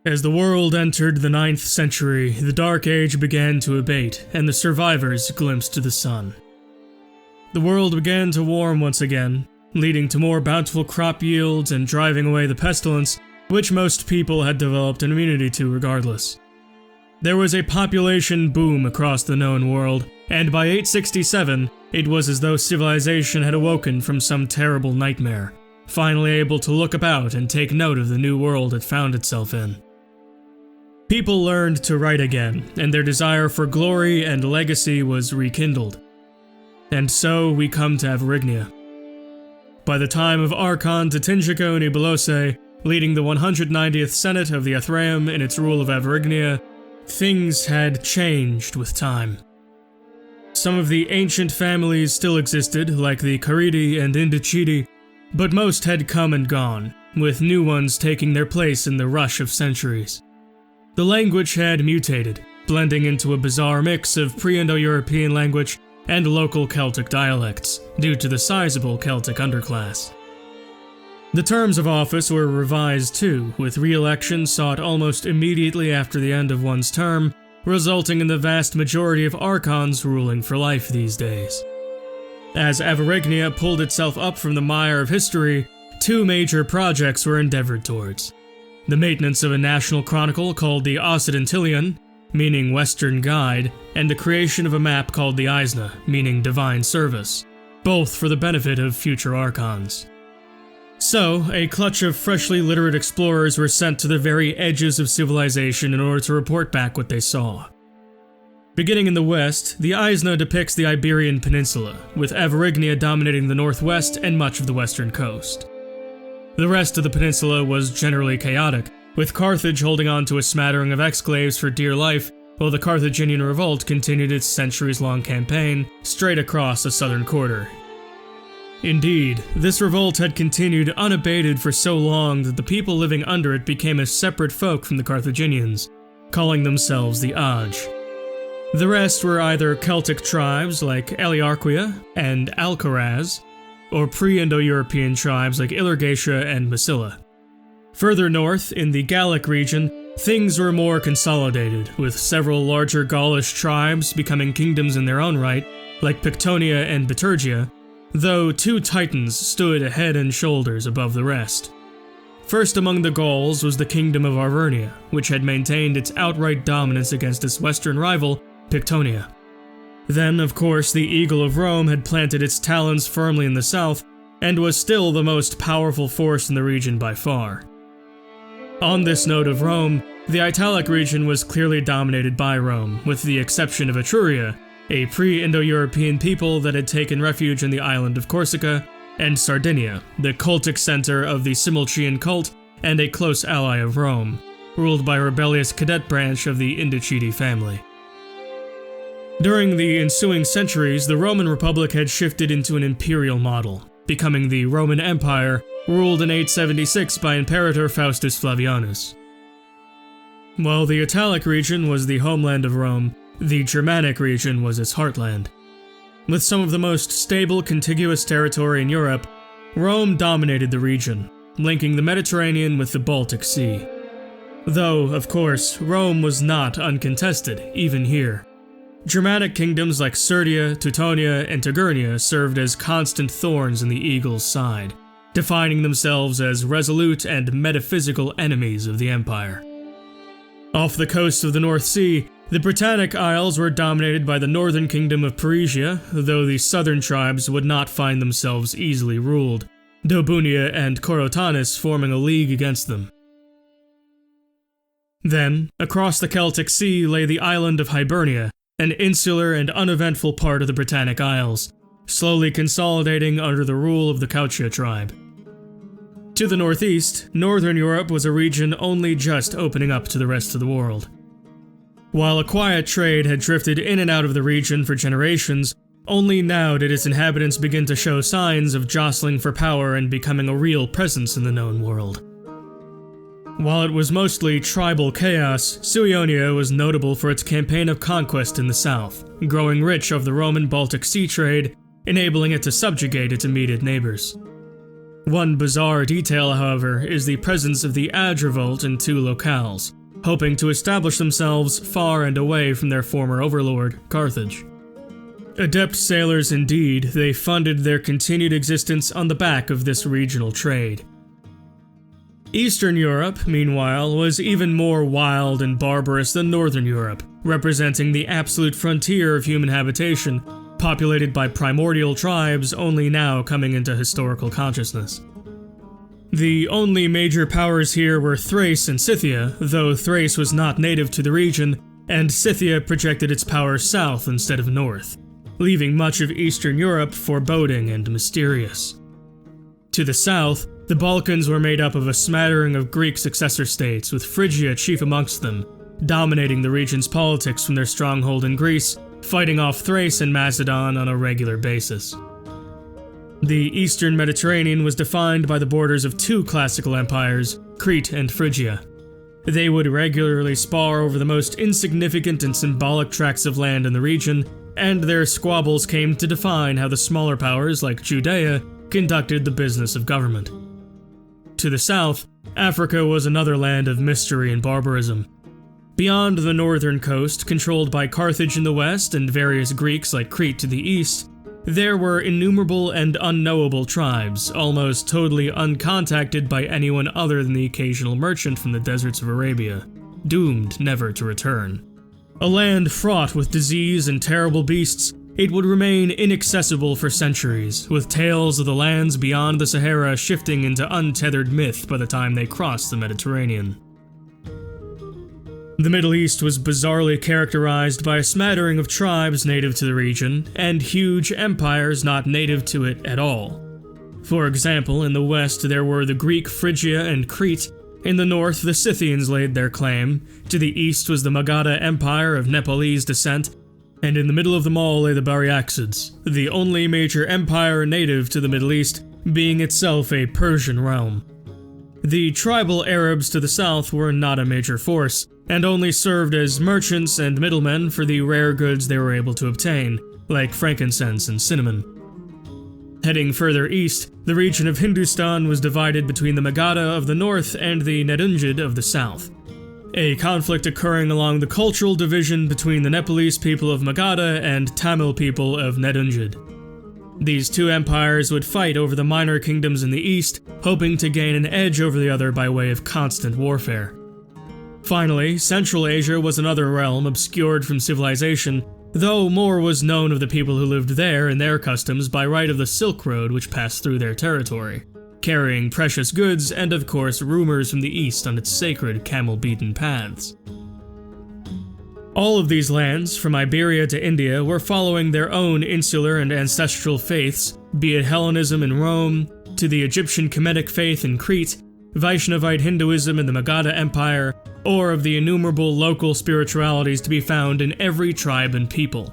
As the world entered the 9th century, the Dark Age began to abate, and the survivors glimpsed the sun. The world began to warm once again, leading to more bountiful crop yields and driving away the pestilence, which most people had developed an immunity to regardless. There was a population boom across the known world, and by 867, it was as though civilization had awoken from some terrible nightmare, finally able to look about and take note of the new world it found itself in. People learned to write again, and their desire for glory and legacy was rekindled. And so we come to Avarignia. By the time of Archon Tatinjico Nibelose, leading the 190th Senate of the Ephraim in its rule of Avarignia, things had changed with time. Some of the ancient families still existed, like the Caridi and Indicidi, but most had come and gone, with new ones taking their place in the rush of centuries. The language had mutated, blending into a bizarre mix of Pre-Indo-European language and local Celtic dialects, due to the sizable Celtic underclass. The terms of office were revised too, with re-election sought almost immediately after the end of one's term, resulting in the vast majority of Archons ruling for life these days. As Avarignia pulled itself up from the mire of history, two major projects were endeavored towards. The maintenance of a national chronicle called the Occidentalian, meaning Western Guide, and the creation of a map called the Eisna, meaning Divine Service, both for the benefit of future Archons. So, a clutch of freshly literate explorers were sent to the very edges of civilization in order to report back what they saw. Beginning in the west, the Eisna depicts the Iberian Peninsula, with Avarignia dominating the northwest and much of the western coast. The rest of the peninsula was generally chaotic, with Carthage holding on to a smattering of exclaves for dear life, while the Carthaginian revolt continued its centuries-long campaign straight across the southern quarter. Indeed, this revolt had continued unabated for so long that the people living under it became a separate folk from the Carthaginians, calling themselves the Aj. The rest were either Celtic tribes like Eliarquia and Alcaraz, or Pre-Indo-European tribes like Ilurgatia and Massila. Further north, in the Gallic region, things were more consolidated, with several larger Gaulish tribes becoming kingdoms in their own right, like Pictonia and Biturgia, though two titans stood head and shoulders above the rest. First among the Gauls was the kingdom of Avarignia, which had maintained its outright dominance against its western rival, Pictonia. Then, of course, the Eagle of Rome had planted its talons firmly in the south, and was still the most powerful force in the region by far. On this note of Rome, the Italic region was clearly dominated by Rome, with the exception of Etruria, a pre-Indo-European people that had taken refuge in the island of Corsica, and Sardinia, the cultic center of the Simulcian cult and a close ally of Rome, ruled by a rebellious cadet branch of the Indicidi family. During the ensuing centuries, the Roman Republic had shifted into an imperial model, becoming the Roman Empire, ruled in 876 by Imperator Faustus Flavianus. While the Italic region was the homeland of Rome, the Germanic region was its heartland. With some of the most stable contiguous territory in Europe, Rome dominated the region, linking the Mediterranean with the Baltic Sea. Though, of course, Rome was not uncontested, even here. Germanic kingdoms like Serdia, Teutonia, and Tigurnia served as constant thorns in the eagle's side, defining themselves as resolute and metaphysical enemies of the empire. Off the coast of the North Sea, the Britannic Isles were dominated by the northern kingdom of Perugia, though the southern tribes would not find themselves easily ruled, Daubunia and Corotanis forming a league against them. Then, across the Celtic Sea lay the island of Hibernia, an insular and uneventful part of the Britannic Isles, slowly consolidating under the rule of the Caucha tribe. To the northeast, northern Europe was a region only just opening up to the rest of the world. While a quiet trade had drifted in and out of the region for generations, only now did its inhabitants begin to show signs of jostling for power and becoming a real presence in the known world. While it was mostly tribal chaos, Suionia was notable for its campaign of conquest in the south, growing rich of the Roman Baltic Sea trade, enabling it to subjugate its immediate neighbors. One bizarre detail, however, is the presence of the Adrevolt in 2 locales, hoping to establish themselves far and away from their former overlord, Carthage. Adept sailors indeed, they funded their continued existence on the back of this regional trade. Eastern Europe, meanwhile, was even more wild and barbarous than Northern Europe, representing the absolute frontier of human habitation, populated by primordial tribes only now coming into historical consciousness. The only major powers here were Thrace and Scythia, though Thrace was not native to the region, and Scythia projected its power south instead of north, leaving much of Eastern Europe foreboding and mysterious. To the south, the Balkans were made up of a smattering of Greek successor states, with Phrygia chief amongst them, dominating the region's politics from their stronghold in Greece, fighting off Thrace and Macedon on a regular basis. The eastern Mediterranean was defined by the borders of 2 classical empires, Crete and Phrygia. They would regularly spar over the most insignificant and symbolic tracts of land in the region, and their squabbles came to define how the smaller powers, like Judea, conducted the business of government. To the south, Africa was another land of mystery and barbarism. Beyond the northern coast, controlled by Carthage in the west and various Greeks like Crete to the east, there were innumerable and unknowable tribes, almost totally uncontacted by anyone other than the occasional merchant from the deserts of Arabia, doomed never to return. A land fraught with disease and terrible beasts, it would remain inaccessible for centuries, with tales of the lands beyond the Sahara shifting into untethered myth by the time they crossed the Mediterranean. The Middle East was bizarrely characterized by a smattering of tribes native to the region, and huge empires not native to it at all. For example, in the west there were the Greek Phrygia and Crete, in the north the Scythians laid their claim, to the east was the Magadha Empire of Nepalese descent, and in the middle of them all lay the Baryaxids, the only major empire native to the Middle East, being itself a Persian realm. The tribal Arabs to the south were not a major force, and only served as merchants and middlemen for the rare goods they were able to obtain, like frankincense and cinnamon. Heading further east, the region of Hindustan was divided between the Magadha of the north and the Nedunjid of the south, a conflict occurring along the cultural division between the Nepalese people of Magadha and Tamil people of Nedunjid. These 2 empires would fight over the minor kingdoms in the east, hoping to gain an edge over the other by way of constant warfare. Finally, Central Asia was another realm obscured from civilization, though more was known of the people who lived there and their customs by right of the Silk Road which passed through their territory, carrying precious goods and of course rumors from the east on its sacred camel-beaten paths. All of these lands, from Iberia to India, were following their own insular and ancestral faiths, be it Hellenism in Rome, to the Egyptian Kemetic faith in Crete, Vaishnavite Hinduism in the Magadha Empire, or of the innumerable local spiritualities to be found in every tribe and people.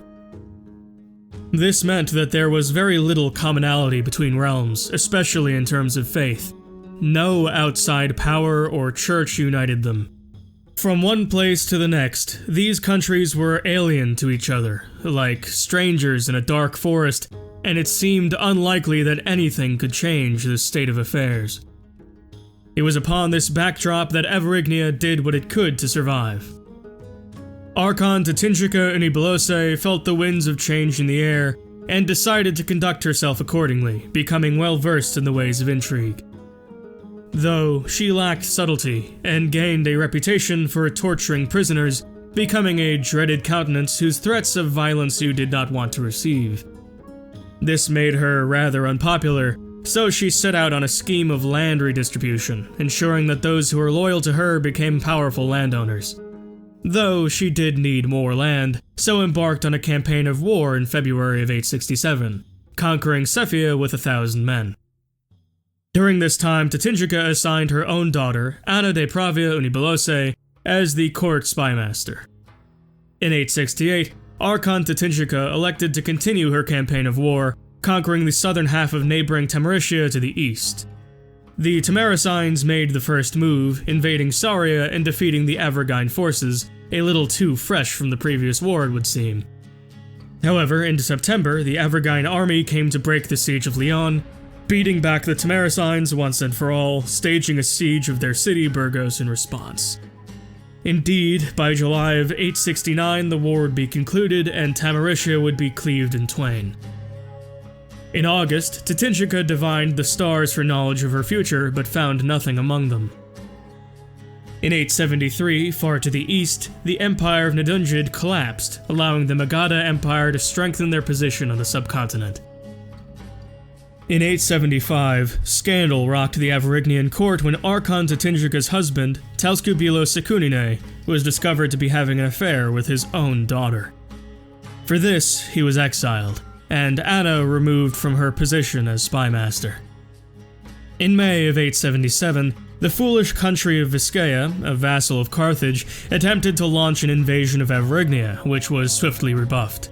This meant that there was very little commonality between realms, especially in terms of faith. No outside power or church united them. From one place to the next, these countries were alien to each other, like strangers in a dark forest, and it seemed unlikely that anything could change this state of affairs. It was upon this backdrop that Avarignia did what it could to survive. Archon Tatinchika Unibalose felt the winds of change in the air, and decided to conduct herself accordingly, becoming well versed in the ways of intrigue. Though she lacked subtlety, and gained a reputation for torturing prisoners, becoming a dreaded countenance whose threats of violence you did not want to receive. This made her rather unpopular, so she set out on a scheme of land redistribution, ensuring that those who were loyal to her became powerful landowners. Though she did need more land, so embarked on a campaign of war in February of 867, conquering Sefia with 1,000 men. During this time, Tatinchika assigned her own daughter, Anna de Pravia Unibalose, as the court spymaster. In 868, Archon Tatinchika elected to continue her campaign of war, conquering the southern half of neighboring Tamarishia to the east. The Tamaricines made the first move, invading Saria and defeating the Avarigine forces, a little too fresh from the previous war it would seem. However, in September, the Avarigine army came to break the siege of Lyon, beating back the Tamaricines once and for all, staging a siege of their city Burgos in response. Indeed, by July of 869 the war would be concluded and Tamaricia would be cleaved in twain. In August, Tatinchika divined the stars for knowledge of her future, but found nothing among them. In 873, far to the east, the Empire of Nadunjid collapsed, allowing the Magadha Empire to strengthen their position on the subcontinent. In 875, scandal rocked the Avarignian court when Archon Tatinchika's husband, Talskubilo Sekunine, was discovered to be having an affair with his own daughter. For this, he was exiled, and Anna removed from her position as spymaster. In May of 877, the foolish country of Viscaya, a vassal of Carthage, attempted to launch an invasion of Avarignia, which was swiftly rebuffed.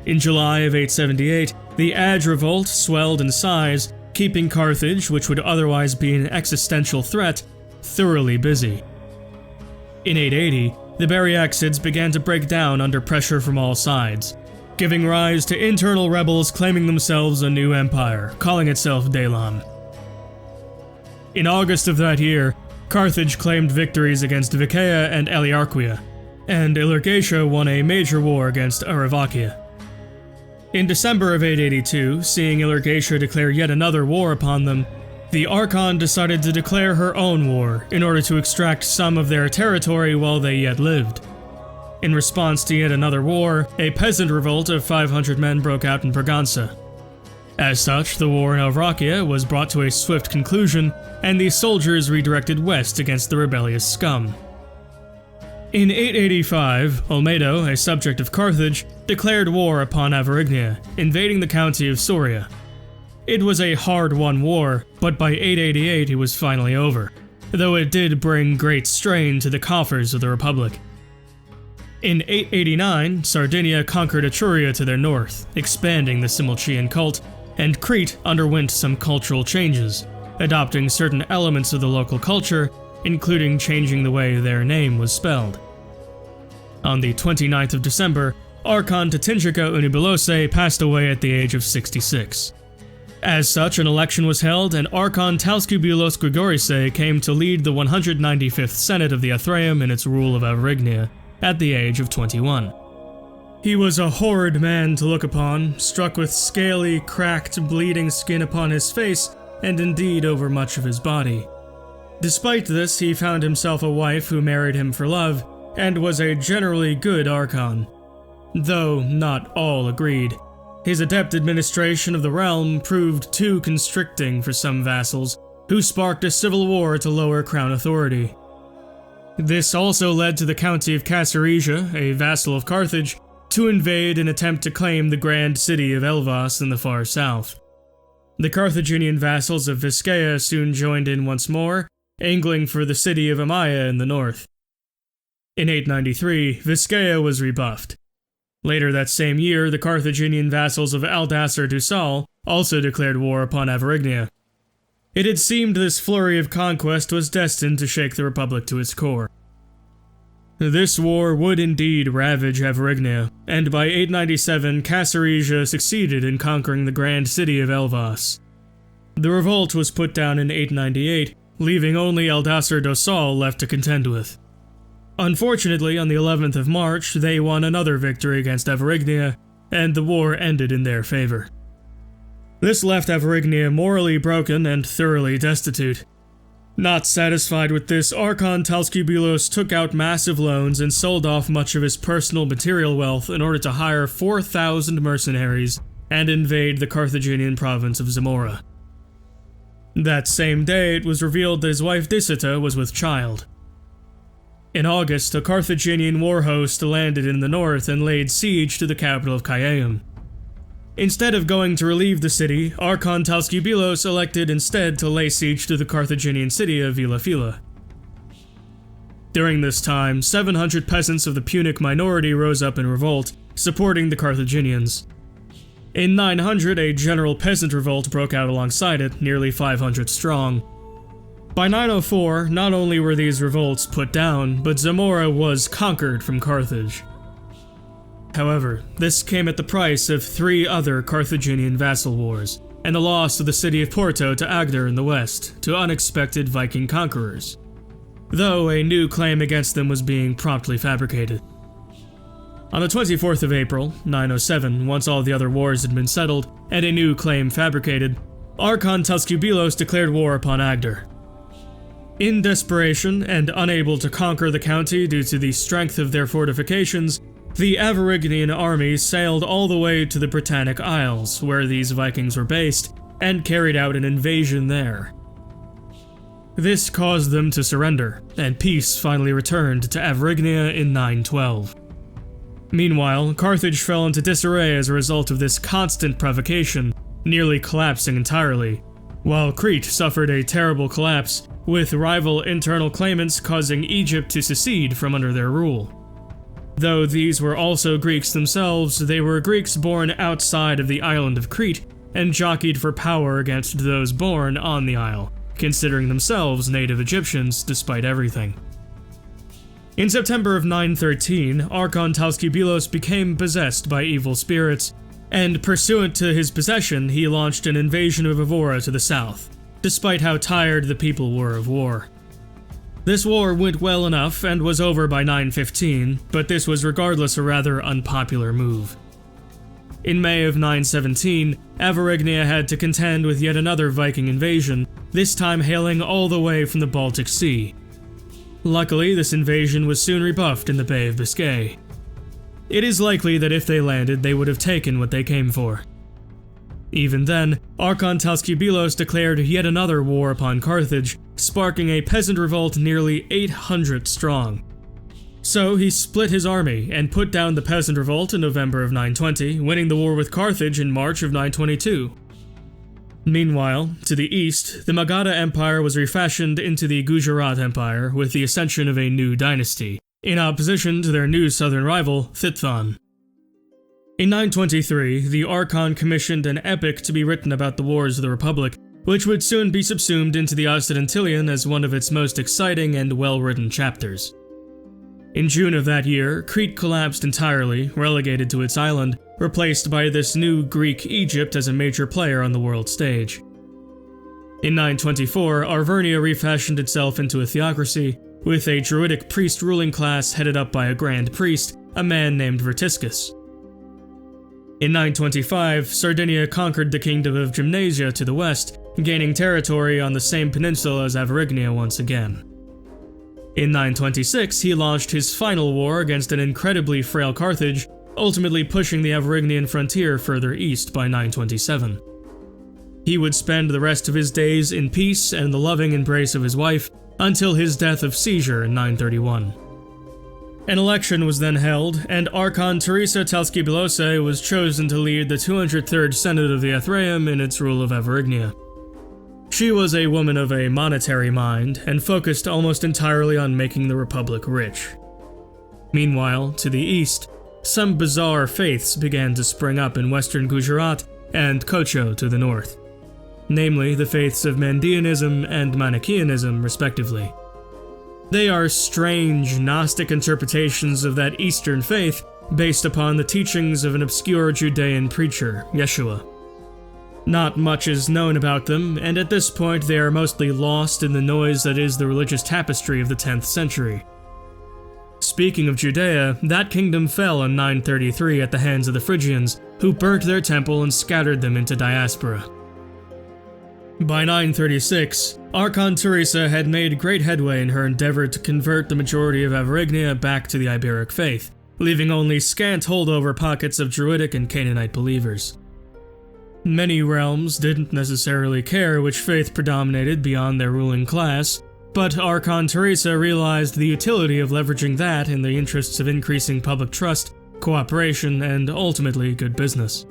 In July of 878, the Adj revolt swelled in size, keeping Carthage, which would otherwise be an existential threat, thoroughly busy. In 880, the Baryaxids began to break down under pressure from all sides, giving rise to internal rebels claiming themselves a new empire, calling itself Dalan. In August of that year, Carthage claimed victories against Vicaea and Eliarquia, and Ilurgatia won a major war against Aravakia. In December of 882, seeing Ilurgatia declare yet another war upon them, the Archon decided to declare her own war in order to extract some of their territory while they yet lived. In response to yet another war, a peasant revolt of 500 men broke out in Braganza. As such, the war in Avrakia was brought to a swift conclusion, and the soldiers redirected west against the rebellious scum. In 885, Olmedo, a subject of Carthage, declared war upon Avarignia, invading the county of Soria. It was a hard-won war, but by 888 it was finally over, though it did bring great strain to the coffers of the Republic. In 889, Sardinia conquered Etruria to their north, expanding the Simulchian cult, and Crete underwent some cultural changes, adopting certain elements of the local culture, including changing the way their name was spelled. On the 29th of December, Archon Tatinchika Unibilose passed away at the age of 66. As such, an election was held, and Archon Talskubulos Grigorise came to lead the 195th Senate of the Athraeum in its rule of Avarignia, at the age of 21. He was a horrid man to look upon, struck with scaly, cracked, bleeding skin upon his face, and indeed over much of his body. Despite this, he found himself a wife who married him for love, and was a generally good Archon. Though not all agreed. His adept administration of the realm proved too constricting for some vassals, who sparked a civil war to lower crown authority. This also led to the county of Cassarisia, a vassal of Carthage, to invade and attempt to claim the grand city of Elvas in the far south. The Carthaginian vassals of Viscaya soon joined in once more, angling for the city of Amaya in the north. In 893, Viscaya was rebuffed. Later that same year, the Carthaginian vassals of Aldasar Dusal also declared war upon Avarignia. It had seemed this flurry of conquest was destined to shake the Republic to its core. This war would indeed ravage Avarignia, and by 897 Cassarisia succeeded in conquering the grand city of Elvas. The revolt was put down in 898, leaving only Aldasar Dosal left to contend with. Unfortunately, on the 11th of March, they won another victory against Avarignia, and the war ended in their favor. This left Avarignia morally broken and thoroughly destitute. Not satisfied with this, Archon Talskubulos took out massive loans and sold off much of his personal material wealth in order to hire 4,000 mercenaries and invade the Carthaginian province of Zamora. That same day, it was revealed that his wife Dicita was with child. In August, a Carthaginian war host landed in the north and laid siege to the capital of Cayaeum. Instead of going to relieve the city, Archon Talskubulos elected instead to lay siege to the Carthaginian city of Villafila. During this time, 700 peasants of the Punic minority rose up in revolt, supporting the Carthaginians. In 900, a general peasant revolt broke out alongside it, nearly 500 strong. By 904, not only were these revolts put down, but Zamora was conquered from Carthage. However, this came at the price of 3 other Carthaginian vassal wars, and the loss of the city of Porto to Agder in the west to unexpected Viking conquerors, though a new claim against them was being promptly fabricated. On the 24th of April, 907, once all the other wars had been settled and a new claim fabricated, Archon Tuscubilos declared war upon Agder. In desperation and unable to conquer the county due to the strength of their fortifications, the Avarignian army sailed all the way to the Britannic Isles, where these Vikings were based, and carried out an invasion there. This caused them to surrender, and peace finally returned to Avarignia in 912. Meanwhile, Carthage fell into disarray as a result of this constant provocation, nearly collapsing entirely, while Crete suffered a terrible collapse, with rival internal claimants causing Egypt to secede from under their rule. Though these were also Greeks themselves, they were Greeks born outside of the island of Crete and jockeyed for power against those born on the isle, considering themselves native Egyptians despite everything. In September of 913, Archon Tuscubilos became possessed by evil spirits, and pursuant to his possession, he launched an invasion of Evora to the south, despite how tired the people were of war. This war went well enough and was over by 915, but this was regardless a rather unpopular move. In May of 917, Avarignia had to contend with yet another Viking invasion, this time hailing all the way from the Baltic Sea. Luckily, this invasion was soon rebuffed in the Bay of Biscay. It is likely that if they landed, they would have taken what they came for. Even then, Archon Tuscubilos declared yet another war upon Carthage, sparking a peasant revolt nearly 800 strong. So he split his army and put down the peasant revolt in November of 920, winning the war with Carthage in March of 922. Meanwhile, to the east, the Magadha Empire was refashioned into the Gujarat Empire with the ascension of a new dynasty, in opposition to their new southern rival, Thithon. In 923, the Archon commissioned an epic to be written about the wars of the Republic, which would soon be subsumed into the Occidentalian as one of its most exciting and well-written chapters. In June of that year, Crete collapsed entirely, relegated to its island, replaced by this new Greek Egypt as a major player on the world stage. In 924, Avarignia refashioned itself into a theocracy, with a druidic priest ruling class headed up by a grand priest, a man named Virtutes. In 925, Sardinia conquered the kingdom of Gymnasia to the west, gaining territory on the same peninsula as Avarignia once again. In 926, he launched his final war against an incredibly frail Carthage, ultimately pushing the Avarignian frontier further east by 927. He would spend the rest of his days in peace and the loving embrace of his wife until his death of seizure in 931. An election was then held, and Archon Teresa Tuscubilos was chosen to lead the 203rd Senate of the Ephraim in its rule of Avarignia. She was a woman of a monetary mind, and focused almost entirely on making the Republic rich. Meanwhile, to the east, some bizarre faiths began to spring up in western Gujarat and Kocho to the north, namely the faiths of Mandeanism and Manichaeanism, respectively. They are strange, Gnostic interpretations of that Eastern faith based upon the teachings of an obscure Judean preacher, Yeshua. Not much is known about them, and at this point they are mostly lost in the noise that is the religious tapestry of the 10th century. Speaking of Judea, that kingdom fell in 933 at the hands of the Phrygians, who burnt their temple and scattered them into diaspora. By 936, Archon Teresa had made great headway in her endeavor to convert the majority of Avarignia back to the Iberic faith, leaving only scant holdover pockets of Druidic and Canaanite believers. Many realms didn't necessarily care which faith predominated beyond their ruling class, but Archon Teresa realized the utility of leveraging that in the interests of increasing public trust, cooperation, and ultimately good business.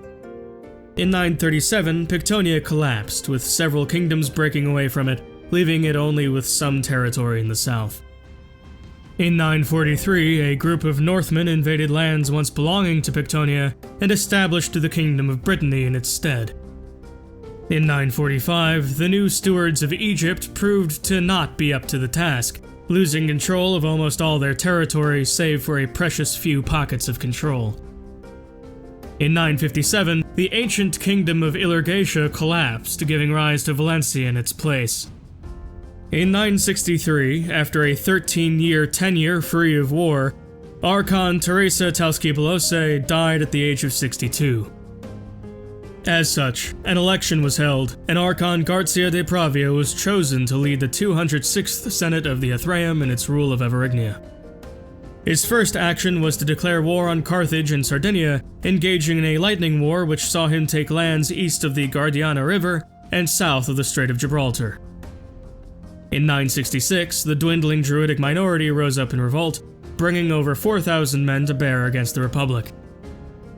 In 937, Pictonia collapsed, with several kingdoms breaking away from it, leaving it only with some territory in the south. In 943, a group of Northmen invaded lands once belonging to Pictonia and established the Kingdom of Brittany in its stead. In 945, the new stewards of Egypt proved to not be up to the task, losing control of almost all their territory save for a precious few pockets of control. In 957, the ancient kingdom of Ilurgatia collapsed, giving rise to Valencia in its place. In 963, after a 13-year tenure free of war, Archon Teresa Tauskipolose died at the age of 62. As such, an election was held, and Archon Garcia de Pravia was chosen to lead the 206th Senate of the Ephraim in its rule of Avarignia. His first action was to declare war on Carthage and Sardinia, engaging in a lightning war which saw him take lands east of the Guadiana River and south of the Strait of Gibraltar. In 966, the dwindling Druidic minority rose up in revolt, bringing over 4,000 men to bear against the Republic.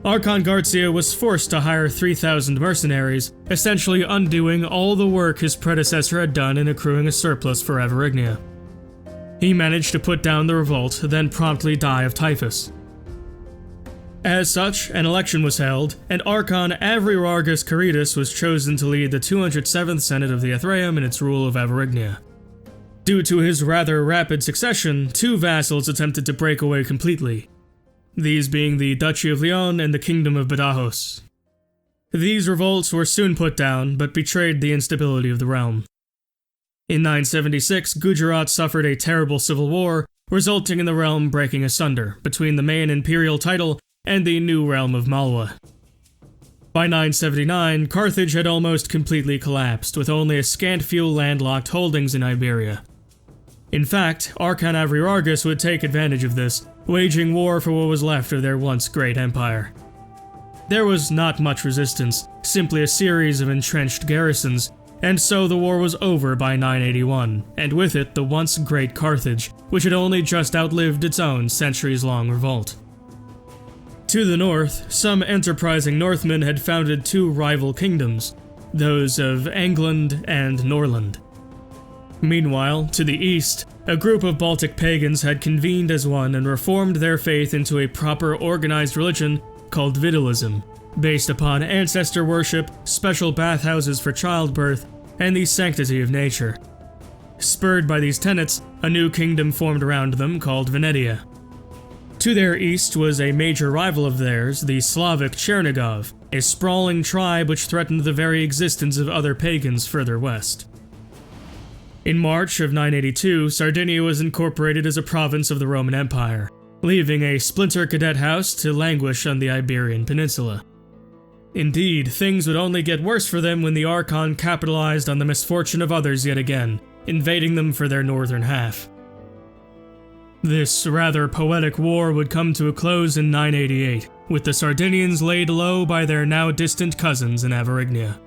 Archon Garcia was forced to hire 3,000 mercenaries, essentially undoing all the work his predecessor had done in accruing a surplus for Avarignia. He managed to put down the revolt, then promptly die of typhus. As such, an election was held, and Archon Avarignius Caritas was chosen to lead the 207th Senate of the Ephraim in its rule of Avarignia. Due to his rather rapid succession, two vassals attempted to break away completely, these being the Duchy of Leon and the Kingdom of Badajoz. These revolts were soon put down, but betrayed the instability of the realm. In 976, Gujarat suffered a terrible civil war, resulting in the realm breaking asunder between the main imperial title and the new realm of Malwa. By 979, Carthage had almost completely collapsed, with only a scant few landlocked holdings in Iberia. In fact, Archon Avarignius would take advantage of this, waging war for what was left of their once great empire. There was not much resistance, simply a series of entrenched garrisons, and so the war was over by 981, and with it the once great Carthage, which had only just outlived its own centuries-long revolt. To the north, some enterprising Northmen had founded two rival kingdoms, those of England and Norland. Meanwhile, to the east, a group of Baltic pagans had convened as one and reformed their faith into a proper organized religion called Vitalism, based upon ancestor worship, special bathhouses for childbirth, and the sanctity of nature. Spurred by these tenets, a new kingdom formed around them called Venetia. To their east was a major rival of theirs, the Slavic Chernigov, a sprawling tribe which threatened the very existence of other pagans further west. In March of 982, Sardinia was incorporated as a province of the Roman Empire, leaving a splinter cadet house to languish on the Iberian Peninsula. Indeed, things would only get worse for them when the Archon capitalized on the misfortune of others yet again, invading them for their northern half. This rather poetic war would come to a close in 988, with the Sardinians laid low by their now distant cousins in Avarignia.